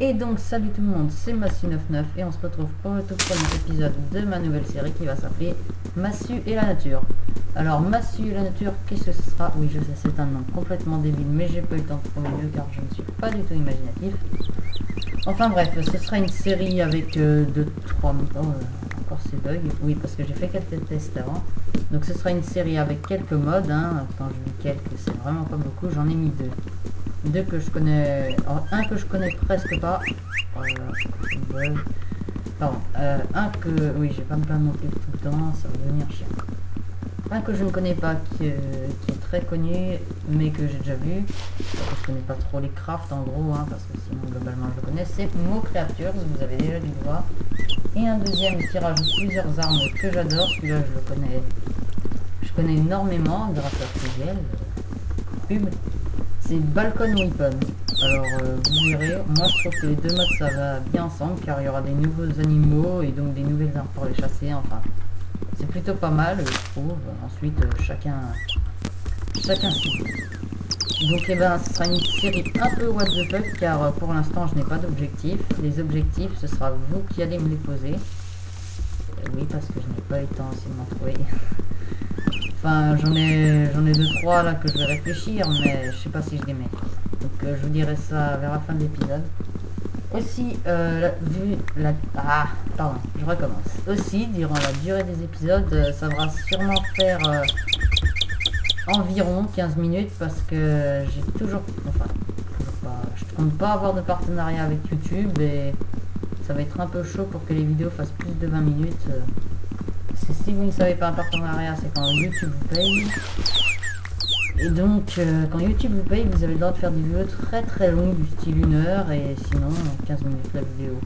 Et donc salut tout le monde, c'est Massu99 et on se retrouve pour le tout premier épisode de ma nouvelle série qui va s'appeler Massu et la nature. Alors Massu et la nature, qu'est-ce que ce sera? Oui je sais, c'est un nom complètement débile, mais j'ai pas eu le temps de trouver mieux car je ne suis pas du tout imaginatif. Enfin bref, ce sera une série avec 2-3... encore ces bugs, oui parce que j'ai fait quelques tests avant. Donc ce sera une série avec quelques modes, hein. Quand je dis quelques, c'est vraiment pas beaucoup, j'en ai mis deux que je connais, un que je connais presque pas, pardon, un que, oui je vais pas me plaindre non plus tout le temps, ça va devenir chiant. Un que je ne connais pas qui est très connu mais que j'ai déjà vu, je connais pas trop les crafts en gros, hein, parce que sinon globalement je le connais, c'est Mo Creatures, vous avez déjà dû le voir. Et un deuxième qui rajoute plusieurs armes que j'adore, celui-là je connais énormément grâce à Fusiel, pub. C'est Balcon Weapon. Alors vous verrez, moi je trouve que les deux modes ça va bien ensemble car il y aura des nouveaux animaux et donc des nouvelles armes pour les chasser, enfin c'est plutôt pas mal je trouve. Ensuite chacun suit. Donc ce sera une série un peu what the fuck car pour l'instant je n'ai pas d'objectif. Les objectifs ce sera vous qui allez me les poser. Oui parce que je n'ai pas eu le temps aussi de m'en trouver. Enfin, j'en ai 2-3 là que je vais réfléchir, mais je sais pas si je les mets. Donc je vous dirai ça vers la fin de l'épisode. Aussi, pardon, je recommence. Aussi, durant la durée des épisodes, ça va sûrement faire environ 15 minutes parce que j'ai toujours pas, je compte pas avoir de partenariat avec YouTube et ça va être un peu chaud pour que les vidéos fassent plus de 20 minutes. Si vous ne savez pas, un partenariat c'est quand YouTube vous paye, et donc quand YouTube vous paye vous avez le droit de faire des vidéos très longues du style 1 heure et sinon 15 minutes la vidéo,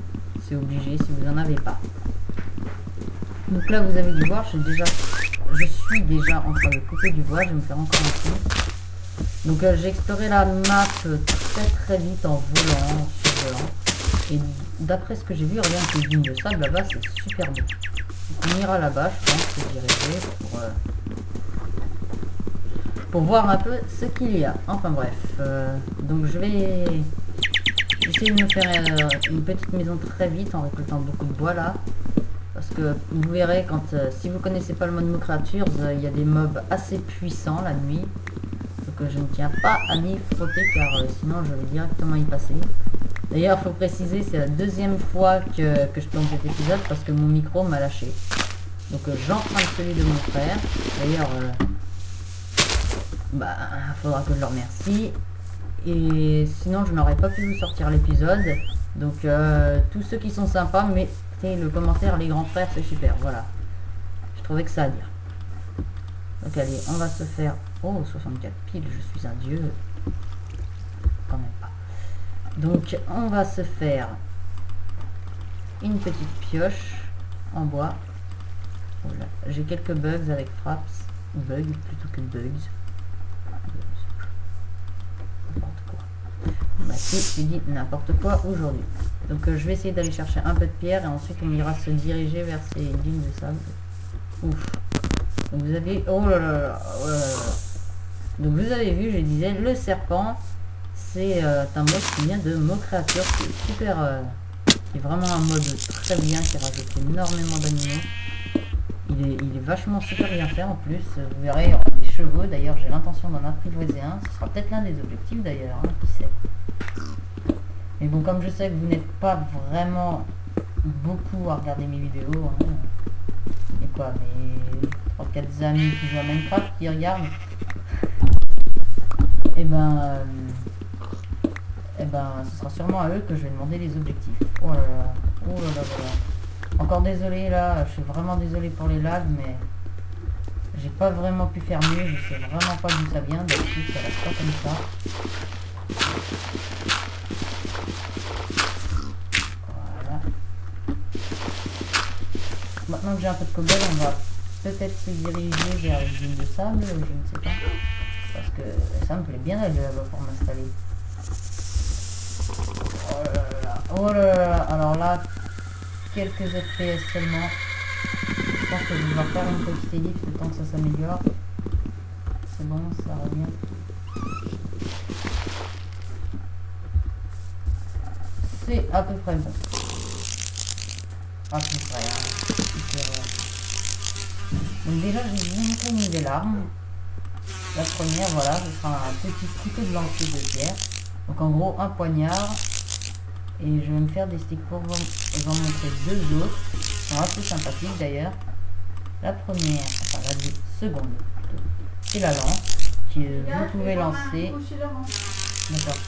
c'est obligé si vous n'en avez pas. Donc là vous avez dû voir, je suis déjà en train de couper du bois, je vais me faire encore un coup. Donc j'ai exploré la map très vite en volant, en survolant, et d'après ce que j'ai vu, rien que les dunes de sable là-bas c'est super beau. On ira là-bas, je pense, se diriger pour voir un peu ce qu'il y a. Enfin bref, donc je vais essayer de me faire une petite maison très vite en récoltant beaucoup de bois là. Parce que vous verrez, si vous connaissez pas le mode Mo Creatures, il y a des mobs assez puissants la nuit. Donc je ne tiens pas à m'y frotter car sinon je vais directement y passer. D'ailleurs, il faut préciser, c'est la deuxième fois que je tourne cet épisode parce que mon micro m'a lâché. Donc j'emprunte celui de mon frère. D'ailleurs, faudra que je le remercie. Et sinon, je n'aurais pas pu vous sortir l'épisode. Donc tous ceux qui sont sympas, mettez le commentaire, les grands frères, c'est super. Voilà. Je trouvais que ça à dire. Donc allez, on va se faire... Oh, 64 piles, je suis un dieu. Quand même pas. Donc on va se faire une petite pioche en bois. Voilà. J'ai quelques bugs avec Fraps, bugs plutôt que bugs. N'importe quoi. Si je dis n'importe quoi aujourd'hui. Donc je vais essayer d'aller chercher un peu de pierre et ensuite on ira se diriger vers ces dunes de sable. Ouf. Donc vous avez... Oh là là. Donc vous avez vu, je disais, le serpent. C'est un mode qui vient de Mo Creatures, qui est super, qui est vraiment un mode très bien, qui rajoute énormément d'animaux. Il est vachement super bien fait en plus. Vous verrez, il y aura des chevaux. D'ailleurs, j'ai l'intention d'en apprivoiser un. Ce sera peut-être l'un des objectifs d'ailleurs, hein, qui sait. Mais bon, comme je sais que vous n'êtes pas vraiment beaucoup à regarder mes vidéos, hein, et quoi, mes 3-4 amis qui jouent à Minecraft qui regardent, et ce sera sûrement à eux que je vais demander les objectifs. Oh là là, oh là là, voilà. Encore désolé là, je suis vraiment désolé pour les lags, mais j'ai pas vraiment pu faire mieux, je sais vraiment pas d'où ça vient, d'habitude ça reste pas comme ça. Voilà. Maintenant que j'ai un peu de cobble, on va peut-être se diriger vers les dunes de sable, je ne sais pas. Parce que ça me plaît bien d'aller là-bas pour m'installer. Oh là là, alors là, quelques FPS seulement. Je pense que je vais devoir faire une petite ellipse le temps que ça s'améliore. C'est bon, ça revient. c'est à peu près bon. À peu près, hein. Donc déjà, je vais vous montrer des larmes. La première, voilà, ce sera un petit couteau de lancer de pierre. Donc en gros, un poignard. Et je vais me faire des sticks pour vous en montrer deux autres. Ils sont assez sympathiques d'ailleurs. La première, enfin la seconde plutôt, c'est la lance que vous pouvez lancer. D'accord.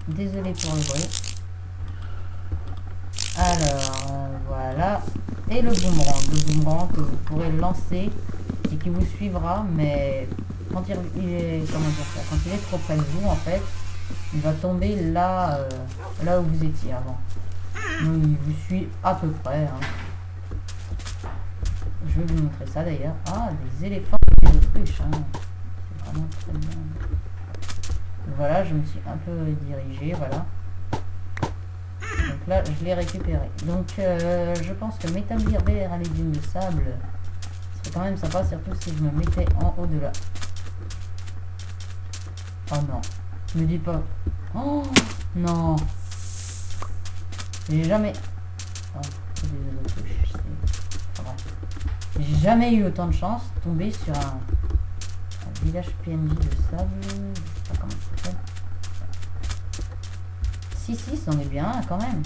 Désolé pour le bruit. Alors, voilà. Et le boomerang que vous pourrez lancer et qui vous suivra, mais quand il est, comment dire ça, quand il est trop près de vous, en fait, il va tomber là, là où vous étiez avant. Donc, il vous suit à peu près. Hein. Je vais vous montrer ça d'ailleurs. Ah, des éléphants et des autruches. Hein. C'est vraiment très bien. Voilà, je me suis un peu dirigé, voilà. Donc là, je l'ai récupéré. Donc, je pense que m'établir derrière les dunes de sable serait quand même sympa, surtout si je me mettais en haut de là. Oh non, me dis pas. Oh non, j'ai jamais. Oh, c'est des autruches. Enfin, j'ai jamais eu autant de chance de tomber sur un village PNJ de sable. Je sais pas comment ça s'appelle. Si, c'en est bien quand même.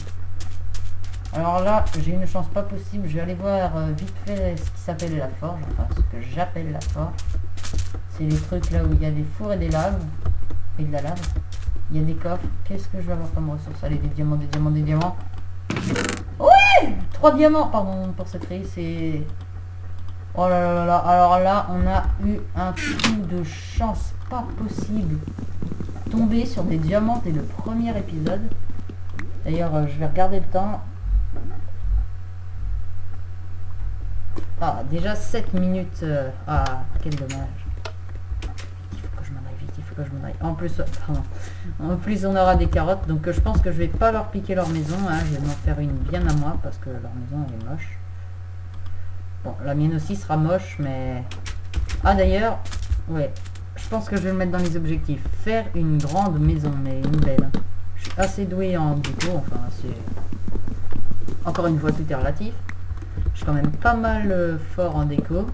Alors là, j'ai une chance pas possible. Je vais aller voir vite fait ce qui s'appelle la forge. Enfin, ce que j'appelle la forge. C'est les trucs là où il y a des fours et des laves. Et de la lave. Il y a des coffres. Qu'est-ce que je vais avoir comme ressources? Allez, des diamants, des diamants, des diamants. Oui, 3 diamants. Pardon pour cette grille, c'est... Oh là là là là. Alors là, on a eu un coup de chance pas possible. Tomber sur des diamants dès le premier épisode. D'ailleurs, je vais regarder le temps. Ah, déjà 7 minutes. Ah, quel dommage. Il faut que je m'en aille vite, il faut que je m'en aille. En plus, pardon. En plus, on aura des carottes. Donc, je pense que je vais pas leur piquer leur maison. Hein. Je vais m'en faire une bien à moi parce que leur maison, elle est moche. Bon, la mienne aussi sera moche, mais... Ah, d'ailleurs, ouais. Je pense que je vais le mettre dans les objectifs. Faire une grande maison, mais une belle. Je suis assez doué en déco, enfin c'est... Encore une fois, tout est relatif. Je suis quand même pas mal fort en déco.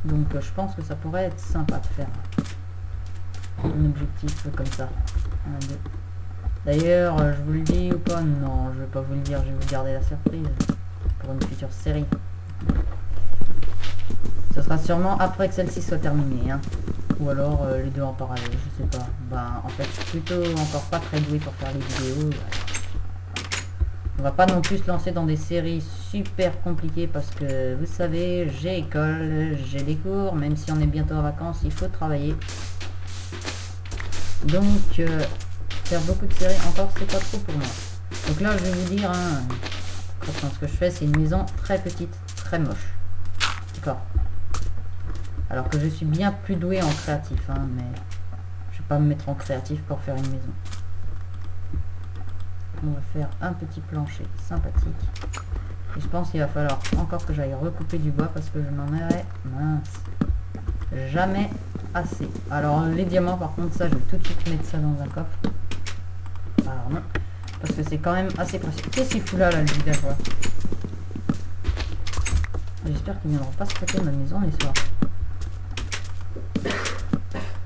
Donc je pense que ça pourrait être sympa de faire un objectif comme ça. D'ailleurs, je vous le dis ou pas? Non, je vais pas vous le dire, je vais vous garder la surprise pour une future série. Ce sera sûrement après que celle-ci soit terminée, hein. Ou alors les deux en parallèle, je sais pas. Ben, en fait, je suis plutôt encore pas très doué pour faire les vidéos. On va pas non plus se lancer dans des séries super compliquées parce que, vous savez, j'ai école, j'ai des cours, même si on est bientôt en vacances, il faut travailler. Donc, faire beaucoup de séries encore, c'est pas trop pour moi. Donc là, je vais vous dire, hein, ce que je fais, c'est une maison très petite, très moche. D'accord. Alors que je suis bien plus doué en créatif, hein, mais je vais pas me mettre en créatif pour faire une maison. On va faire un petit plancher sympathique. Et je pense qu'il va falloir encore que j'aille recouper du bois parce que je n'en aurai, mince, jamais assez. Alors les diamants par contre, ça je vais tout de suite mettre ça dans un coffre. Alors non, parce que c'est quand même assez précieux. Qu'est-ce qu'il fout là, le villageois? J'espère qu'ils ne viendront pas se prêter ma maison les soirs.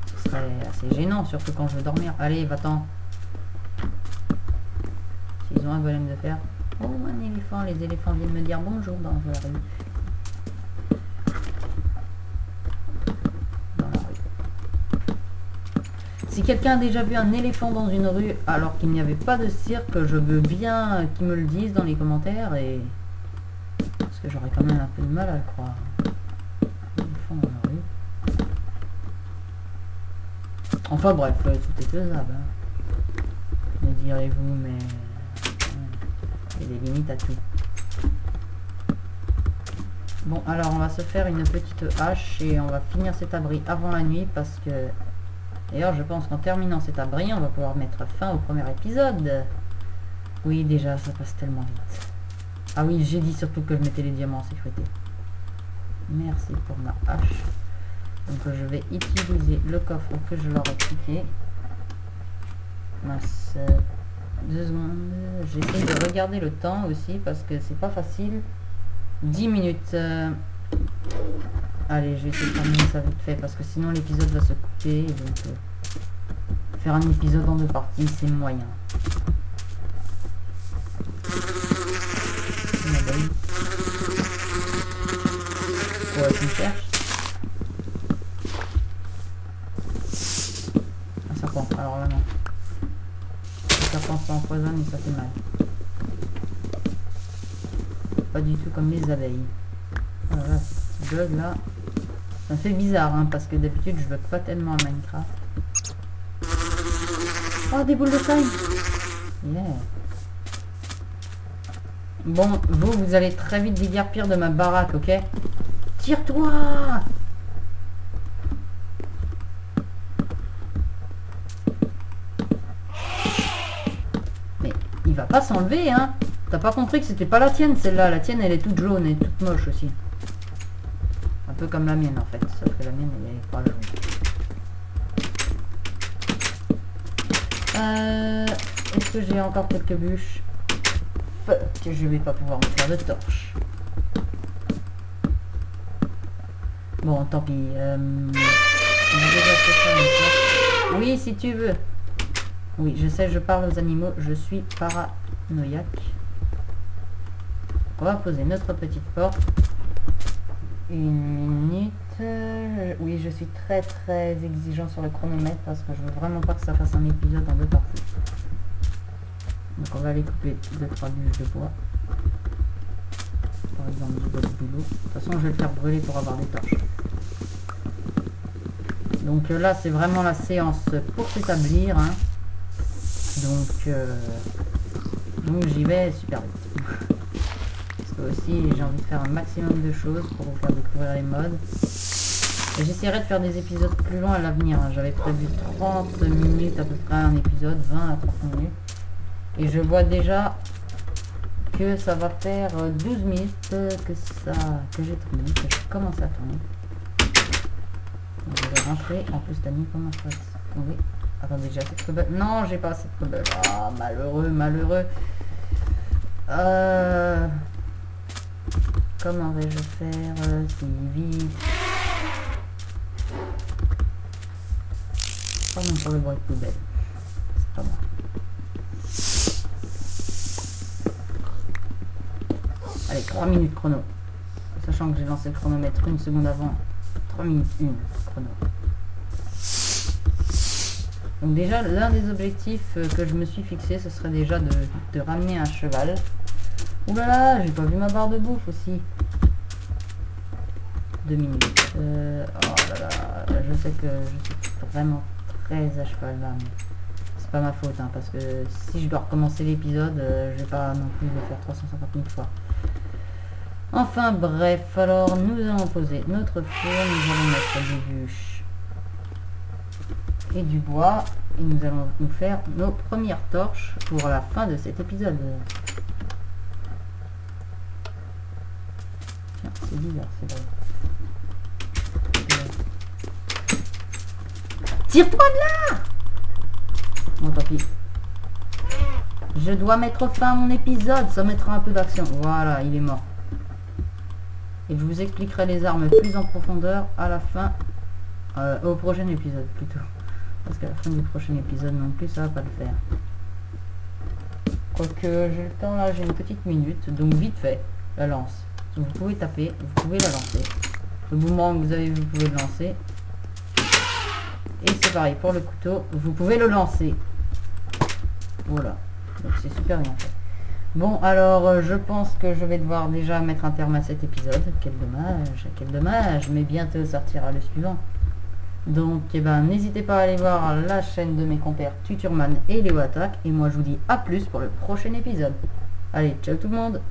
Ce serait assez gênant, surtout quand je veux dormir. Allez, va-t'en. S'ils ont un golem de fer. Oh, un éléphant. Les éléphants viennent me dire bonjour dans la rue. Dans la rue. Si quelqu'un a déjà vu un éléphant dans une rue alors qu'il n'y avait pas de cirque, je veux bien qu'ils me le disent dans les commentaires et... Parce que j'aurais quand même un peu de mal à le croire. Un éléphant dans la rue. Enfin bref, tout est faisable. Hein. Me direz-vous, mais... il y a des limites à tout. Bon, alors on va se faire une petite hache et on va finir cet abri avant la nuit parce que... D'ailleurs, je pense qu'en terminant cet abri, on va pouvoir mettre fin au premier épisode. Oui, déjà, ça passe tellement vite. Ah oui, j'ai dit surtout que je mettais les diamants en sécurité. Merci pour ma hache. Donc je vais utiliser le coffre que je leur ai piqué. Mince. 2 secondes. J'essaie de regarder le temps aussi parce que c'est pas facile. 10 minutes. Allez, je vais essayer de terminer ça vite fait parce que sinon l'épisode va se couper. Et donc, faire un épisode en 2 parties, c'est moyen. Ouais, tu me cherches. Un serpent, alors là non. Le serpent s'empoisonne et ça fait mal. Pas du tout comme les abeilles. Voilà, ce petit bug là. Ça me fait bizarre hein, parce que d'habitude je bug pas tellement à Minecraft. Oh, des boules de slime. Yeah. Bon, vous allez très vite déguerpir de ma baraque, ok? Tire-toi! Mais il va pas s'enlever, hein? T'as pas compris que c'était pas la tienne, celle-là. La tienne, elle est toute jaune et toute moche aussi. Un peu comme la mienne, en fait. Sauf que la mienne, elle est pas jaune. Est-ce que j'ai encore quelques bûches? Que je vais pas pouvoir me faire de torche. Bon, tant pis. On a déjà fait ça une fois. Oui, si tu veux. Oui, je sais, je parle aux animaux. Je suis paranoïaque. On va poser notre petite porte. 1 minute. Oui, je suis très exigeant sur le chronomètre parce que je veux vraiment pas que ça fasse un épisode en 2 parties. Donc on va aller couper 2-3 bûches de bois. Par exemple du bois de boulot. De toute façon je vais le faire brûler pour avoir des torches. Donc là c'est vraiment la séance pour s'établir. Hein. Donc j'y vais super vite. Parce que aussi j'ai envie de faire un maximum de choses pour vous faire découvrir les modes. Et j'essaierai de faire des épisodes plus longs à l'avenir. Hein. J'avais prévu 30 minutes à peu près un épisode, 20 à 30 minutes. Et je vois déjà que ça va faire 12 minutes que j'ai tourné, que je commence à tourner. Donc je vais rentrer. En plus, Tani, comment ça va tomber? Attendez, j'ai assez de cobble. Non, j'ai pas assez de cobble. Ah, malheureux. Comment vais-je faire si vite? Pardon pour le bruit de poubelle. C'est pas moi. Allez, 3 minutes chrono. Sachant que j'ai lancé le chronomètre 1 seconde avant. 3 minutes 1 chrono. Donc déjà, l'un des objectifs que je me suis fixé, ce serait déjà de ramener un cheval. Ouh là là, j'ai pas vu ma barre de bouffe aussi. 2 minutes. Oh là là, je sais que je suis vraiment très à cheval là, mais c'est pas ma faute, hein, parce que si je dois recommencer l'épisode, je vais pas non plus le faire 350 000 fois. Enfin bref, alors nous allons poser notre four, nous allons mettre des bûches et du bois, et nous allons nous faire nos premières torches pour la fin de cet épisode. Tiens, c'est bizarre, c'est vrai. Tire-toi de là! Bon, tant pis. Je dois mettre fin à mon épisode, ça mettra un peu d'action. Voilà, il est mort. Et je vous expliquerai les armes plus en profondeur à la fin, au prochain épisode plutôt. Parce qu'à la fin du prochain épisode non plus, ça va pas le faire. Quoique j'ai le temps là, j'ai une petite minute, donc vite fait, la lance. Vous pouvez taper, vous pouvez la lancer. Le boomerang que vous avez vu, vous pouvez le lancer. Et c'est pareil pour le couteau, vous pouvez le lancer. Voilà, donc c'est super bien fait. Bon, alors je pense que je vais devoir déjà mettre un terme à cet épisode. Quel dommage, mais bientôt sortira le suivant. Donc, eh ben, n'hésitez pas à aller voir la chaîne de mes compères Tuturman et Léo Attack. Et moi, je vous dis à plus pour le prochain épisode. Allez, ciao tout le monde!